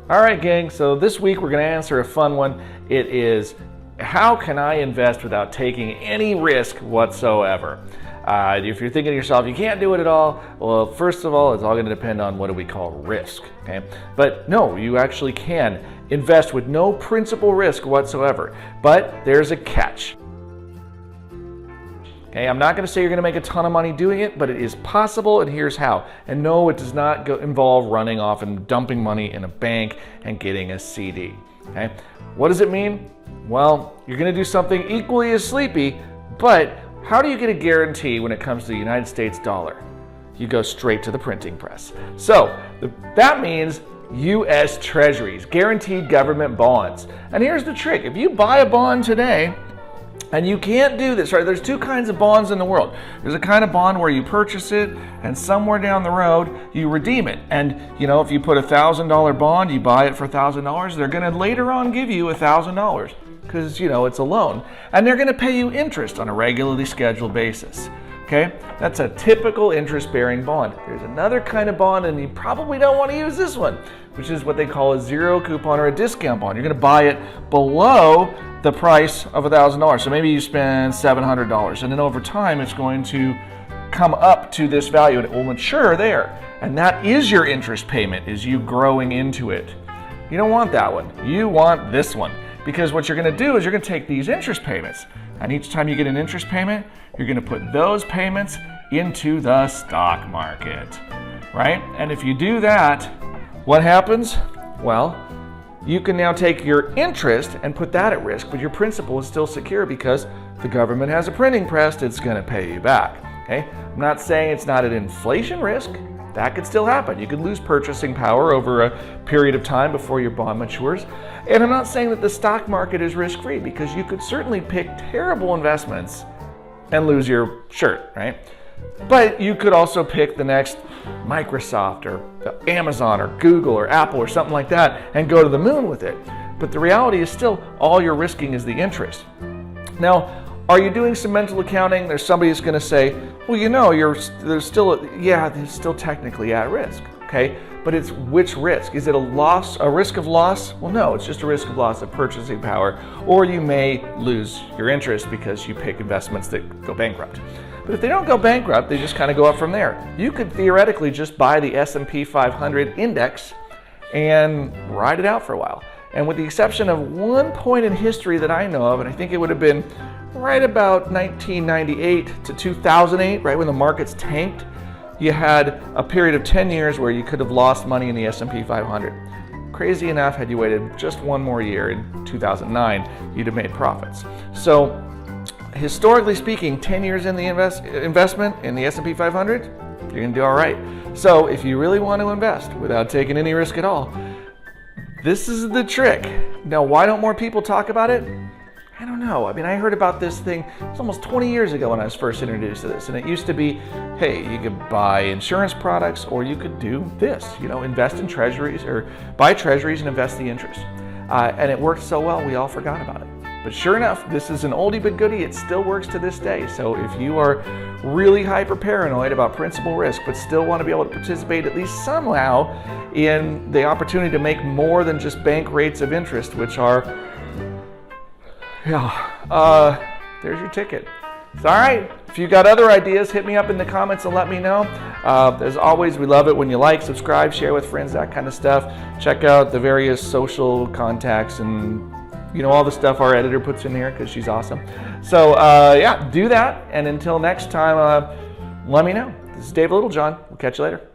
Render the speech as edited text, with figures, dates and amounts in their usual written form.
All right, gang, so this week we're going to answer a fun one. It is, how can I invest without taking any risk whatsoever? If you're thinking to yourself, you can't do it at all, well, first of all, it's all going to depend on what do we call risk, okay? But no, you actually can invest with no principal risk whatsoever, but there's a catch. Okay, I'm not going to say you're going to make a ton of money doing it, but it is possible, and here's how. And no, it does not involve running off and dumping money in a bank and getting a CD. Okay, what does it mean? Well, you're going to do something equally as sleepy, but how do you get a guarantee when it comes to the United States dollar? You go straight to the printing press. So that means U.S. Treasuries, guaranteed government bonds. And here's the trick. If you buy a bond today, and you can't do this, right? There's two kinds of bonds in the world. There's a kind of bond where you purchase it and somewhere down the road you redeem it. And you know, if you put $1,000 bond, you buy it for $1,000, they're going to later on give you $1,000 because you know it's a loan. And they're going to pay you interest on a regularly scheduled basis. Okay, that's a typical interest-bearing bond. There's another kind of bond, and you probably don't want to use this one, which is what they call a zero coupon or a discount bond. You're going to buy it below the price of $1,000. So maybe you spend $700, and then over time it's going to come up to this value, and it will mature there. And that is your interest payment, is you growing into it. You don't want that one. You want this one, because what you're going to do is you're going to take these interest payments, and each time you get an interest payment, you're going to put those payments into the stock market, right? And if you do that, what happens? Well, you can now take your interest and put that at risk, but your principal is still secure because the government has a printing press that's going to pay you back, okay? I'm not saying it's not an inflation risk. That could still happen. You could lose purchasing power over a period of time before your bond matures. And I'm not saying that the stock market is risk-free, because you could certainly pick terrible investments and lose your shirt, right? But you could also pick the next Microsoft or Amazon or Google or Apple or something like that and go to the moon with it. But the reality is still all you're risking is the interest. Now, are you doing some mental accounting? There's somebody that's going to say, well, you know, they're still technically at risk, okay? But it's which risk? Is it a risk of loss? Well, no, it's just a risk of loss of purchasing power, or you may lose your interest because you pick investments that go bankrupt. But if they don't go bankrupt, they just kind of go up from there. You could theoretically just buy the S&P 500 index and ride it out for a while. And with the exception of one point in history that I know of, and I think it would have been right about 1998 to 2008, right when the markets tanked, you had a period of 10 years where you could have lost money in the S&P 500. Crazy enough, had you waited just one more year in 2009, you'd have made profits. So historically speaking, 10 years in the investment in the S&P 500, you're going to do all right. So if you really want to invest without taking any risk at all, this is the trick. Now, why don't more people talk about it? I don't know. I mean, I heard about this thing, it was almost 20 years ago when I was first introduced to this. And it used to be, hey, you could buy insurance products, or you could do this, you know, invest in treasuries, or buy treasuries and invest the interest. And it worked so well, we all forgot about it. But sure enough, this is an oldie but goodie. It still works to this day. So if you are really hyper paranoid about principal risk, but still want to be able to participate at least somehow in the opportunity to make more than just bank rates of interest, which are, there's your ticket. It's all right. If you got other ideas, hit me up in the comments and let me know. As always, we love it when you like, subscribe, share with friends, that kind of stuff. Check out the various social contacts and you know all the stuff our editor puts in here because she's awesome. So yeah, do that. And until next time, let me know. This is Dave Littlejohn. We'll catch you later.